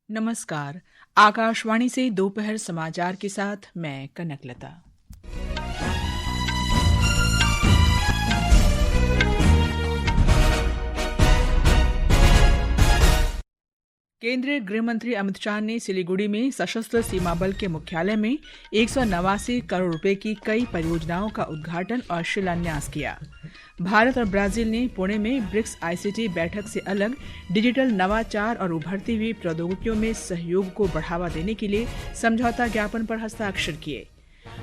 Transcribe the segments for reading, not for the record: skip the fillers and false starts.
नमस्कार। आकाशवाणी से दोपहर समाचार के साथ मैं कनकलता। केंद्रीय गृह मंत्री अमित शाह ने सिलीगुड़ी में सशस्त्र सीमा बल के मुख्यालय में 189 करोड़ रुपए की कई परियोजनाओं का उद्घाटन और शिलान्यास किया। भारत और ब्राजील ने पुणे में ब्रिक्स आईसीटी बैठक से अलग डिजिटल नवाचार और उभरती हुई प्रौद्योगिकियों में सहयोग को बढ़ावा देने के लिए समझौता ज्ञापन पर हस्ताक्षर किए।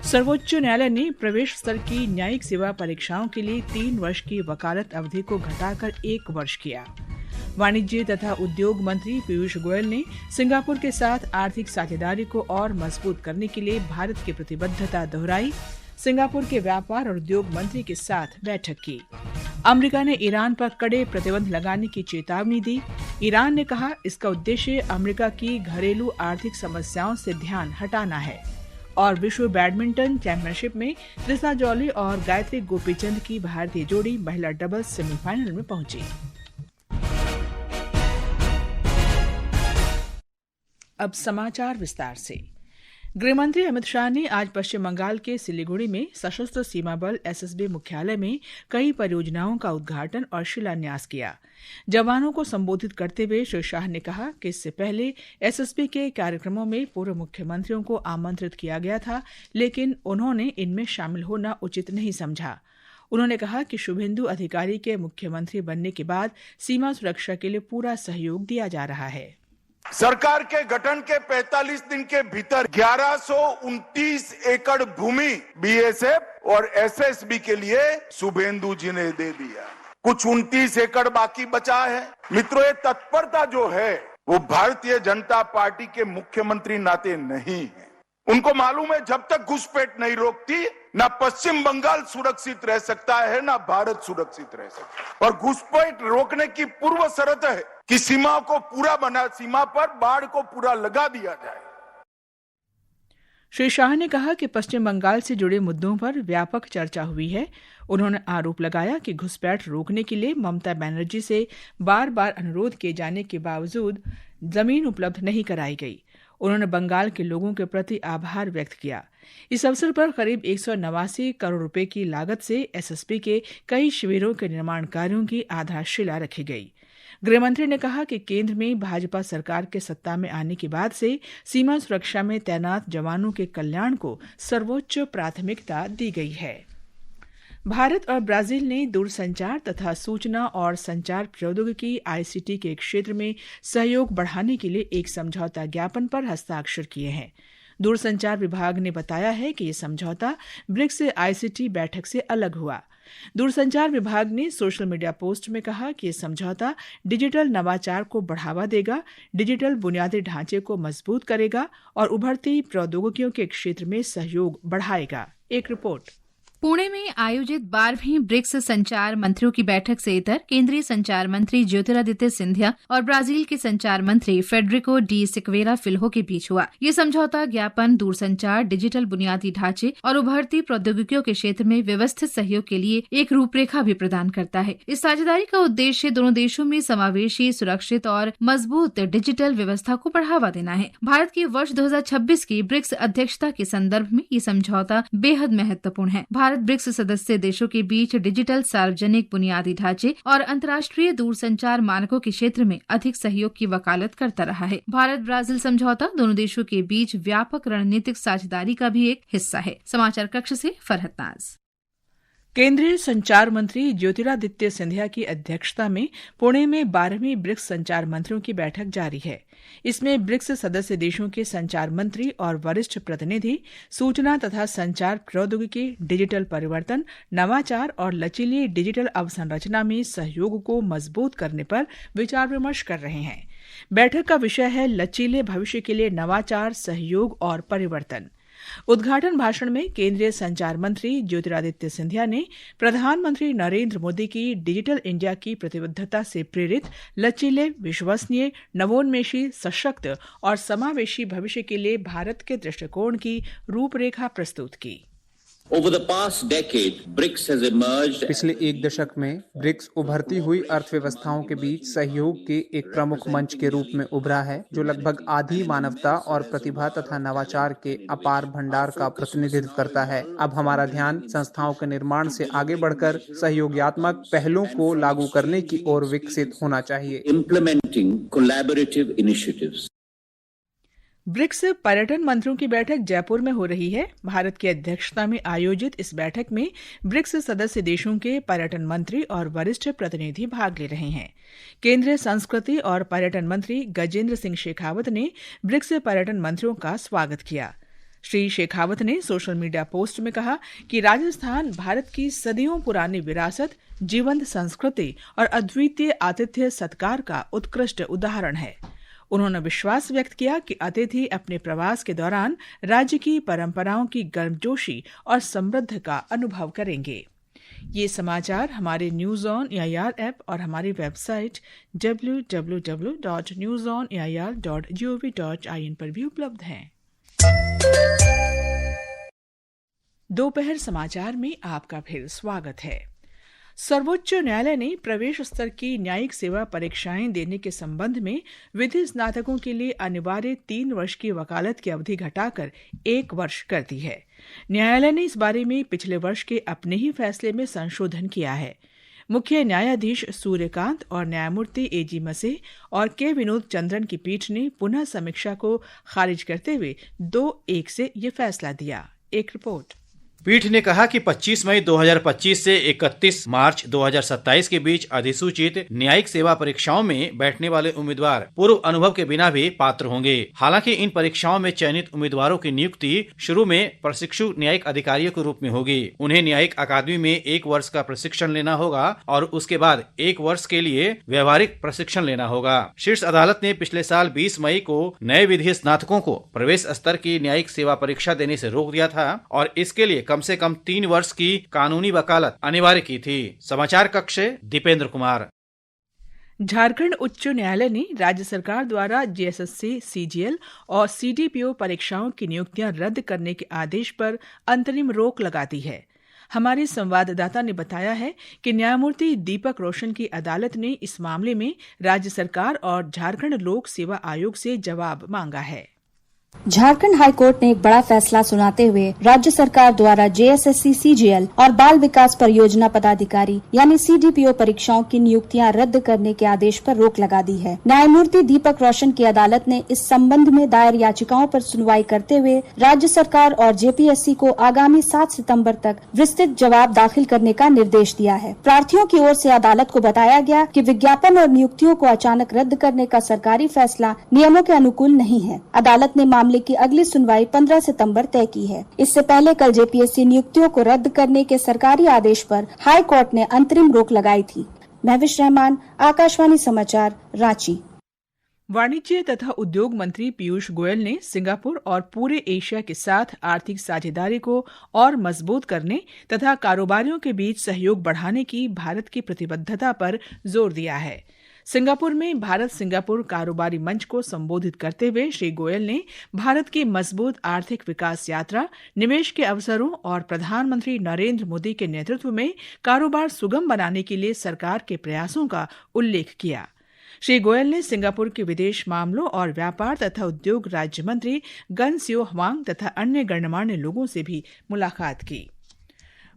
सर्वोच्च न्यायालय ने प्रवेश स्तर की न्यायिक सेवा परीक्षाओं के लिए 3 वर्ष की वकालत अवधि को घटाकर 1 वर्ष किया। वाणिज्य तथा उद्योग मंत्री पीयूष गोयल ने सिंगापुर के साथ आर्थिक साझेदारी को और मजबूत करने के लिए भारत की प्रतिबद्धता दोहराई। सिंगापुर के व्यापार और उद्योग मंत्री के साथ बैठक की। अमेरिका ने ईरान पर कड़े प्रतिबंध लगाने की चेतावनी दी। ईरान ने कहा इसका उद्देश्य अमेरिका की घरेलू आर्थिक समस्याओं से ध्यान हटाना है। और विश्व बैडमिंटन चैंपियनशिप में त्रिशा जॉली और गायत्री गोपीचंद की भारतीय जोड़ी महिला डबल्स सेमीफाइनल में पहुंची। अब समाचार विस्तार से। गृहमंत्री अमित शाह ने आज पश्चिम बंगाल के सिलीगुड़ी में सशस्त्र सीमा बल एसएसबी मुख्यालय में कई परियोजनाओं का उद्घाटन और शिलान्यास किया। जवानों को संबोधित करते हुए श्री शाह ने कहा कि इससे पहले एसएसबी के कार्यक्रमों में पूर्व मुख्यमंत्रियों को आमंत्रित किया गया था, लेकिन उन्होंने इनमें शामिल होना उचित नहीं समझा। उन्होंने कहा कि शुभेंदु अधिकारी के मुख्यमंत्री बनने के बाद सीमा सुरक्षा के लिए पूरा सहयोग दिया जा रहा है। सरकार के गठन के 45 दिन के भीतर 1129 एकड़ भूमि बीएसएफ और एसएसबी के लिए शुभेंदु जी ने दे दिया। कुछ 29 एकड़ बाकी बचा है। मित्रों, ये तत्परता जो है वो भारतीय जनता पार्टी के मुख्यमंत्री नाते नहीं है। उनको मालूम है जब तक घुसपैठ नहीं रोकती ना पश्चिम बंगाल सुरक्षित रह सकता है ना भारत सुरक्षित रह सकता है। और घुसपैठ रोकने की पूर्व शर्त है कि सीमा पर बाढ़ को पूरा लगा दिया जाए। श्री शाह ने कहा कि पश्चिम बंगाल से जुड़े मुद्दों पर व्यापक चर्चा हुई है। उन्होंने आरोप लगाया कि घुसपैठ रोकने के लिए ममता बनर्जी से बार बार अनुरोध किए जाने के बावजूद जमीन उपलब्ध नहीं कराई गई। उन्होंने बंगाल के लोगों के प्रति आभार व्यक्त किया। इस अवसर पर करीब 189 करोड़ रुपए की लागत से एसएसबी के कई शिविरों के निर्माण कार्यों की आधारशिला रखी गई। गृहमंत्री ने कहा कि केंद्र में भाजपा सरकार के सत्ता में आने के बाद से सीमा सुरक्षा में तैनात जवानों के कल्याण को सर्वोच्च प्राथमिकता दी गई है। भारत और ब्राजील ने दूरसंचार तथा सूचना और संचार प्रौद्योगिकी आईसीटी के क्षेत्र में सहयोग बढ़ाने के लिए एक समझौता ज्ञापन पर हस्ताक्षर किए हैं। दूरसंचार विभाग ने बताया है कि यह समझौता ब्रिक्स आईसीटी बैठक से अलग हुआ। दूरसंचार विभाग ने सोशल मीडिया पोस्ट में कहा कि यह समझौता डिजिटल नवाचार को बढ़ावा देगा, डिजिटल बुनियादी ढांचे को मजबूत करेगा और उभरती प्रौद्योगिकियों के क्षेत्र में सहयोग बढ़ाएगा। एक रिपोर्ट। पुणे में आयोजित 12वीं ब्रिक्स संचार मंत्रियों की बैठक से इतर केंद्रीय संचार मंत्री ज्योतिरादित्य सिंधिया और ब्राजील के संचार मंत्री फेडरिको डी सिक्वेरा फिल्हो के बीच हुआ। ये समझौता ज्ञापन दूरसंचार, डिजिटल बुनियादी ढांचे और उभरती प्रौद्योगिकियों के क्षेत्र में व्यवस्थित सहयोग के लिए एक रूपरेखा भी प्रदान करता है। इस साझेदारी का उद्देश्य दोनों देशों में समावेशी, सुरक्षित और मजबूत डिजिटल व्यवस्था को बढ़ावा देना है। भारत की वर्ष 2026 की ब्रिक्स अध्यक्षता के संदर्भ में ये समझौता बेहद महत्वपूर्ण है। भारत ब्रिक्स सदस्य देशों के बीच डिजिटल सार्वजनिक बुनियादी ढांचे और अंतर्राष्ट्रीय दूरसंचार मानकों के क्षेत्र में अधिक सहयोग की वकालत करता रहा है। भारत ब्राजील समझौता दोनों देशों के बीच व्यापक रणनीतिक साझेदारी का भी एक हिस्सा है। समाचार कक्ष से फरहत नाज। केंद्रीय संचार मंत्री ज्योतिरादित्य सिंधिया की अध्यक्षता में पुणे में 12वीं ब्रिक्स संचार मंत्रियों की बैठक जारी है। इसमें ब्रिक्स सदस्य देशों के संचार मंत्री और वरिष्ठ प्रतिनिधि सूचना तथा संचार प्रौद्योगिकी, डिजिटल परिवर्तन, नवाचार और लचीली डिजिटल अवसंरचना में सहयोग को मजबूत करने पर विचार विमर्श कर रहे हैं। बैठक का विषय है लचीले भविष्य के लिए नवाचार, सहयोग और परिवर्तन। उद्घाटन भाषण में केंद्रीय संचार मंत्री ज्योतिरादित्य सिंधिया ने प्रधानमंत्री नरेंद्र मोदी की डिजिटल इंडिया की प्रतिबद्धता से प्रेरित लचीले, विश्वसनीय, नवोन्मेषी, सशक्त और समावेशी भविष्य के लिए भारत के दृष्टिकोण की रूपरेखा प्रस्तुत की। Over the past decade, BRICS has emerged. पिछले एक दशक में ब्रिक्स उभरती हुई अर्थव्यवस्थाओं के बीच सहयोग के एक प्रमुख मंच के रूप में उभरा है, जो लगभग आधी मानवता और प्रतिभा तथा नवाचार के अपार भंडार का प्रतिनिधित्व करता है। अब हमारा ध्यान संस्थाओं के निर्माण से आगे बढ़कर सहयोगात्मक पहलों को लागू करने की ओर विकसित होना चाहिए। Implementing collaborative initiatives. ब्रिक्स पर्यटन मंत्रियों की बैठक जयपुर में हो रही है। भारत की अध्यक्षता में आयोजित इस बैठक में ब्रिक्स सदस्य देशों के पर्यटन मंत्री और वरिष्ठ प्रतिनिधि भाग ले रहे हैं। केंद्रीय संस्कृति और पर्यटन मंत्री गजेंद्र सिंह शेखावत ने ब्रिक्स पर्यटन मंत्रियों का स्वागत किया। श्री शेखावत ने सोशल मीडिया पोस्ट में कहा कि राजस्थान भारत की सदियों पुरानी विरासत, जीवंत संस्कृति और अद्वितीय आतिथ्य सत्कार का उत्कृष्ट उदाहरण है। उन्होंने विश्वास व्यक्त किया कि अतिथि अपने प्रवास के दौरान राज्य की परंपराओं की गर्मजोशी और समृद्ध का अनुभव करेंगे। ये समाचार हमारे न्यूज ऑन एआईआर ऐप और हमारी वेबसाइट www.newsonair.gov.in पर भी उपलब्ध हैं। दोपहर समाचार में आपका फिर स्वागत है। सर्वोच्च न्यायालय ने प्रवेश स्तर की न्यायिक सेवा परीक्षाएं देने के संबंध में विधि स्नातकों के लिए अनिवार्य 3 वर्ष की वकालत की अवधि घटाकर 1 वर्ष कर दी है। न्यायालय ने इस बारे में पिछले वर्ष के अपने ही फैसले में संशोधन किया है। मुख्य न्यायाधीश सूर्यकांत और न्यायमूर्ति एजी मसेह और के विनोद चंद्रन की पीठ ने पुनः समीक्षा को खारिज करते हुए 2-1 से ये फैसला दिया। एक रिपोर्ट। पीठ ने कहा कि 25 मई 2025 से 31 मार्च 2027 के बीच अधिसूचित न्यायिक सेवा परीक्षाओं में बैठने वाले उम्मीदवार पूर्व अनुभव के बिना भी पात्र होंगे। हालांकि इन परीक्षाओं में चयनित उम्मीदवारों की नियुक्ति शुरू में प्रशिक्षु न्यायिक अधिकारियों के रूप में होगी। उन्हें न्यायिक अकादमी में 1 वर्ष का प्रशिक्षण लेना होगा और उसके बाद 1 वर्ष के लिए व्यवहारिक प्रशिक्षण लेना होगा। शीर्ष अदालत ने पिछले साल 20 मई को नए विधि स्नातकों को प्रवेश स्तर की न्यायिक सेवा परीक्षा देने से रोक दिया था और इसके लिए कम से कम 3 वर्ष की कानूनी वकालत अनिवार्य की थी। समाचार कक्ष से दीपेंद्र कुमार। झारखंड उच्च न्यायालय ने राज्य सरकार द्वारा जेएसएससी, सीजीएल और सीडीपीओ परीक्षाओं की नियुक्तियां रद्द करने के आदेश पर अंतरिम रोक लगा दी है। हमारे संवाददाता ने बताया है कि न्यायमूर्ति दीपक रोशन की अदालत ने इस मामले में राज्य सरकार और झारखंड लोक सेवा आयोग से जवाब मांगा है। झारखंड हाई कोर्ट ने एक बड़ा फैसला सुनाते हुए राज्य सरकार द्वारा जेएसएससी, सीजीएल और बाल विकास परियोजना पदाधिकारी यानी सीडीपीओ परीक्षाओं की नियुक्तियां रद्द करने के आदेश पर रोक लगा दी है। न्यायमूर्ति दीपक रोशन की अदालत ने इस संबंध में दायर याचिकाओं पर सुनवाई करते हुए राज्य सरकार और जेपीएससी को आगामी 7 सितम्बर तक विस्तृत जवाब दाखिल करने का निर्देश दिया है। प्रार्थियों की ओर से अदालत को बताया गया कि विज्ञापन और नियुक्तियों को अचानक रद्द करने का सरकारी फैसला नियमों के अनुकूल नहीं है। अदालत ने मामले की अगली सुनवाई 15 सितंबर तय की है। इससे पहले कल जेपीएससी नियुक्तियों को रद्द करने के सरकारी आदेश पर हाई कोर्ट ने अंतरिम रोक लगाई थी। महविश रहमान, आकाशवाणी समाचार, रांची। वाणिज्य तथा उद्योग मंत्री पीयूष गोयल ने सिंगापुर और पूरे एशिया के साथ आर्थिक साझेदारी को और मजबूत करने तथा कारोबारियों के बीच सहयोग बढ़ाने की भारत की प्रतिबद्धता पर जोर दिया है। सिंगापुर में भारत सिंगापुर कारोबारी मंच को संबोधित करते हुए श्री गोयल ने भारत की मजबूत आर्थिक विकास यात्रा, निवेश के अवसरों और प्रधानमंत्री नरेंद्र मोदी के नेतृत्व में कारोबार सुगम बनाने के लिए सरकार के प्रयासों का उल्लेख किया। श्री गोयल ने सिंगापुर के विदेश मामलों और व्यापार तथा उद्योग राज्य मंत्री गन सियो हवांग तथा अन्य गणमान्य लोगों से भी मुलाकात की।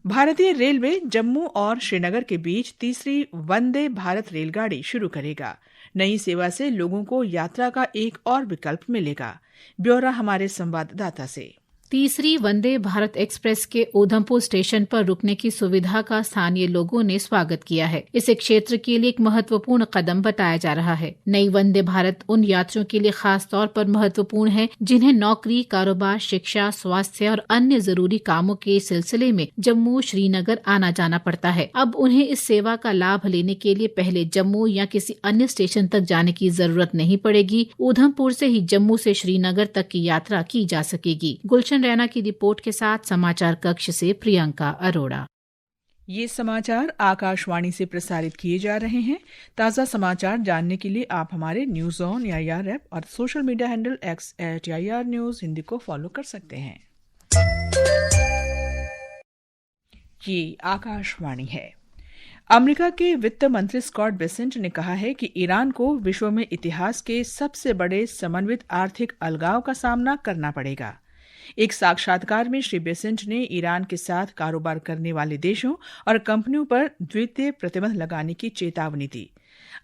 भारतीय रेलवे जम्मू और श्रीनगर के बीच तीसरी वंदे भारत रेलगाड़ी शुरू करेगा। नई सेवा से लोगों को यात्रा का एक और विकल्प मिलेगा। ब्यौरा हमारे संवाददाता से। तीसरी वंदे भारत एक्सप्रेस के उधमपुर स्टेशन पर रुकने की सुविधा का स्थानीय लोगों ने स्वागत किया है। इसे क्षेत्र के लिए एक महत्वपूर्ण कदम बताया जा रहा है। नई वंदे भारत उन यात्रियों के लिए खास तौर पर महत्वपूर्ण है जिन्हें नौकरी, कारोबार, शिक्षा, स्वास्थ्य और अन्य जरूरी कामों के सिलसिले में जम्मू श्रीनगर आना जाना पड़ता है। अब उन्हें इस सेवा का लाभ लेने के लिए पहले जम्मू या किसी अन्य स्टेशन तक जाने की जरूरत नहीं पड़ेगी। उधमपुर से ही जम्मू से श्रीनगर तक की यात्रा की जा सकेगी। गुलशन रैना की रिपोर्ट के साथ समाचार कक्ष से प्रियंका अरोड़ा। ये समाचार आकाशवाणी से प्रसारित किए जा रहे हैं। ताज़ा समाचार जानने के लिए आप हमारे न्यूज ऑन एआईआर ऐप और social media handle X @AIR News Hindi को फॉलो कर सकते हैं। ये आकाशवाणी है। अमेरिका के वित्त मंत्री स्कॉट बेसेंट ने कहा है कि ईरान को विश्व में इतिहास के सबसे बड़े समन्वित आर्थिक अलगाव का सामना करना पड़ेगा। एक साक्षात्कार में श्री बेसेंट ने ईरान के साथ कारोबार करने वाले देशों और कंपनियों पर द्वितीय प्रतिबंध लगाने की चेतावनी दी।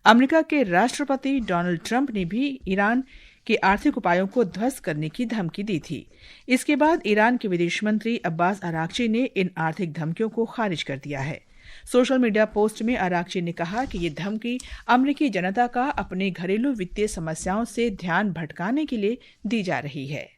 अमेरिका के राष्ट्रपति डोनाल्ड ट्रंप ने भी ईरान के आर्थिक उपायों को ध्वस्त करने की धमकी दी थी। इसके बाद ईरान के विदेश मंत्री अब्बास अराक्ची ने इन आर्थिक धमकियों को खारिज कर दिया है। सोशल मीडिया पोस्ट में अराक्ची ने कहा कि ये धमकी अमेरिकी जनता का अपने घरेलू वित्तीय समस्याओं से ध्यान भटकाने के लिए दी जा रही है।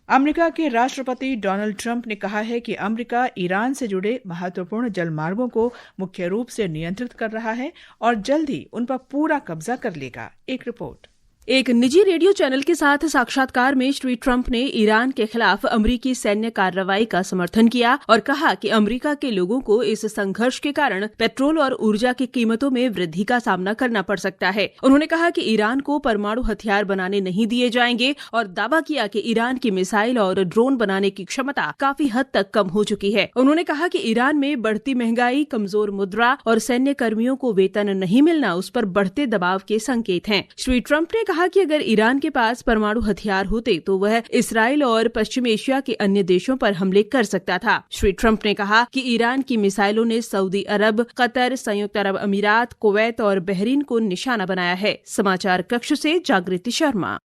अमेरिका के राष्ट्रपति डोनाल्ड ट्रंप ने कहा है कि अमेरिका ईरान से जुड़े महत्वपूर्ण जलमार्गों को मुख्य रूप से नियंत्रित कर रहा है और जल्द ही उन पर पूरा कब्जा कर लेगा। एक रिपोर्ट। एक निजी रेडियो चैनल के साथ साक्षात्कार में श्री ट्रंप ने ईरान के खिलाफ अमेरिकी सैन्य कार्रवाई का समर्थन किया और कहा कि अमेरिका के लोगों को इस संघर्ष के कारण पेट्रोल और ऊर्जा की कीमतों में वृद्धि का सामना करना पड़ सकता है। उन्होंने कहा कि ईरान को परमाणु हथियार बनाने नहीं दिए जाएंगे और दावा किया कि ईरान की मिसाइल और ड्रोन बनाने की क्षमता काफी हद तक कम हो चुकी है। उन्होंने कहा कि ईरान में बढ़ती महंगाई, कमजोर मुद्रा और सैन्य कर्मियों को वेतन नहीं मिलना उस पर बढ़ते दबाव के संकेत हैं। श्री ट्रंप ने कहा कि अगर ईरान के पास परमाणु हथियार होते तो वह इसराइल और पश्चिम एशिया के अन्य देशों पर हमले कर सकता था। श्री ट्रंप ने कहा कि ईरान की मिसाइलों ने सऊदी अरब, कतर, संयुक्त अरब अमीरात, कुवैत और बहरीन को निशाना बनाया है। समाचार कक्ष से जागृति शर्मा।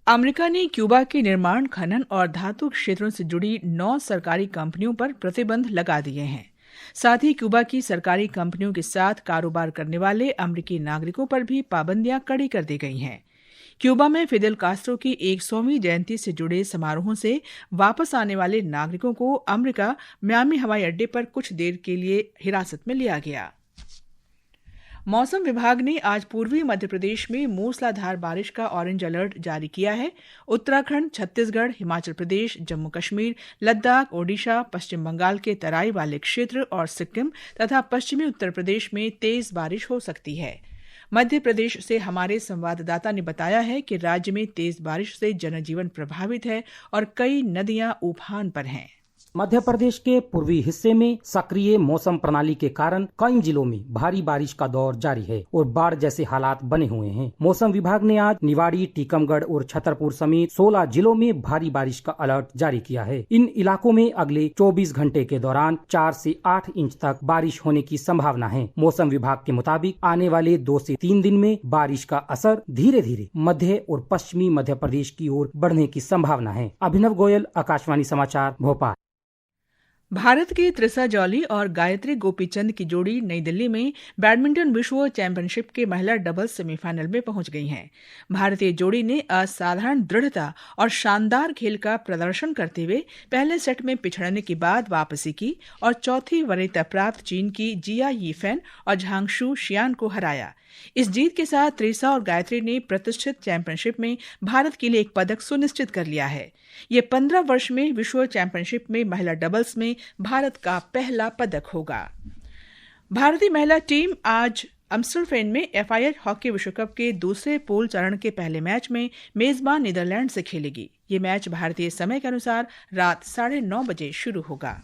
अमेरिका ने क्यूबा के निर्माण, खनन और धातु क्षेत्रों से जुड़ी 9 सरकारी कंपनियों पर प्रतिबंध लगा दिए हैं। साथ ही क्यूबा की सरकारी कंपनियों के साथ कारोबार करने वाले अमेरिकी नागरिकों पर भी पाबंदियां कड़ी कर दी गई हैं। क्यूबा में फिदेल कास्ट्रो की 100वीं जयंती से जुड़े समारोहों से वापस आने वाले नागरिकों को अमेरिका मियामी हवाई अड्डे पर कुछ देर के लिए हिरासत में लिया गया। मौसम विभाग ने आज पूर्वी मध्य प्रदेश में मूसलाधार बारिश का ऑरेंज अलर्ट जारी किया है। उत्तराखंड, छत्तीसगढ़, हिमाचल प्रदेश, जम्मू कश्मीर, लद्दाख, ओडिशा, पश्चिम बंगाल के तराई वाले क्षेत्र और सिक्किम तथा पश्चिमी उत्तर प्रदेश में तेज बारिश हो सकती है। मध्य प्रदेश से हमारे संवाददाता ने बताया है कि राज्य में तेज बारिश से जनजीवन प्रभावित है और कई नदियां उफान पर हैं। मध्य प्रदेश के पूर्वी हिस्से में सक्रिय मौसम प्रणाली के कारण कई जिलों में भारी बारिश का दौर जारी है और बाढ़ जैसे हालात बने हुए हैं। मौसम विभाग ने आज निवाड़ी, टीकमगढ़ और छतरपुर समेत 16 जिलों में भारी बारिश का अलर्ट जारी किया है। इन इलाकों में अगले 24 घंटे के दौरान 4 से 8 इंच तक बारिश होने की संभावना है। मौसम विभाग के मुताबिक आने वाले 2 से 3 दिन में बारिश का असर धीरे धीरे मध्य और पश्चिमी मध्य प्रदेश की ओर बढ़ने की संभावना है। अभिनव गोयल, आकाशवाणी समाचार, भोपाल। भारत की त्रिसा जॉली और गायत्री गोपीचंद की जोड़ी नई दिल्ली में बैडमिंटन विश्व चैंपियनशिप के महिला डबल्स सेमीफाइनल में पहुंच गई हैं। भारतीय जोड़ी ने असाधारण दृढ़ता और शानदार खेल का प्रदर्शन करते हुए पहले सेट में पिछड़ने के बाद वापसी की और चौथी वरीयता प्राप्त चीन की जिया यीफेन और झांगशू शियान को हराया। इस जीत के साथ त्रिसा और गायत्री ने प्रतिष्ठित चैंपियनशिप में भारत के लिए एक पदक सुनिश्चित कर लिया है। ये 15 वर्ष में विश्व चैंपियनशिप में महिला डबल्स में भारत का पहला पदक होगा। भारतीय महिला टीम आज एम्स्टरडैम में FIH हॉकी विश्व कप के दूसरे पूल चरण के पहले मैच में मेजबान नीदरलैंड से खेलेगी। ये मैच भारतीय समय के अनुसार रात 9:30 बजे शुरू होगा।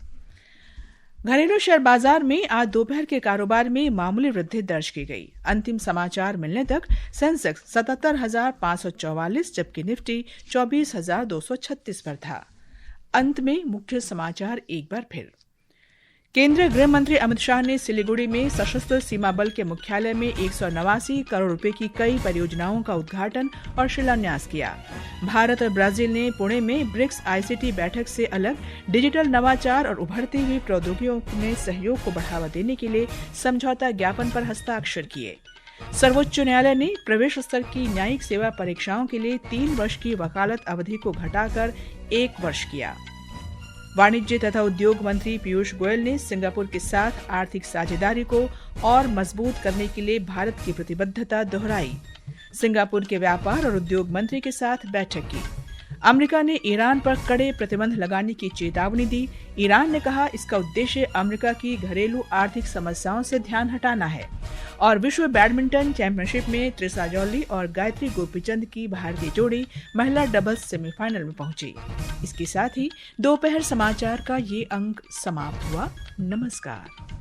घरेलू शेयर बाजार में आज दोपहर के कारोबार में मामूली वृद्धि दर्ज की गई। अंतिम समाचार मिलने तक सेंसेक्स 77,544 जबकि निफ्टी 24,236 पर था। अंत में मुख्य समाचार एक बार फिर। केंद्रीय गृह मंत्री अमित शाह ने सिलीगुड़ी में सशस्त्र सीमा बल के मुख्यालय में 189 करोड़ रुपए की कई परियोजनाओं का उद्घाटन और शिलान्यास किया। भारत और ब्राजील ने पुणे में ब्रिक्स ICT बैठक से अलग डिजिटल नवाचार और उभरती हुई प्रौद्योगिकियों में सहयोग को बढ़ावा देने के लिए समझौता ज्ञापन पर हस्ताक्षर किए। सर्वोच्च न्यायालय ने प्रवेश स्तर की न्यायिक सेवा परीक्षाओं के लिए 3 वर्ष की वकालत अवधि को घटाकर 1 वर्ष किया। वाणिज्य तथा उद्योग मंत्री पीयूष गोयल ने सिंगापुर के साथ आर्थिक साझेदारी को और मजबूत करने के लिए भारत की प्रतिबद्धता दोहराई। सिंगापुर के व्यापार और उद्योग मंत्री के साथ बैठक की। अमेरिका ने ईरान पर कड़े प्रतिबंध लगाने की चेतावनी दी। ईरान ने कहा इसका उद्देश्य अमेरिका की घरेलू आर्थिक समस्याओं से ध्यान हटाना है। और विश्व बैडमिंटन चैंपियनशिप में त्रिसा जॉली और गायत्री गोपीचंद की भारतीय जोड़ी महिला डबल्स सेमीफाइनल में पहुंची। इसके साथ ही दोपहर समाचार का ये अंक समाप्त हुआ। नमस्कार।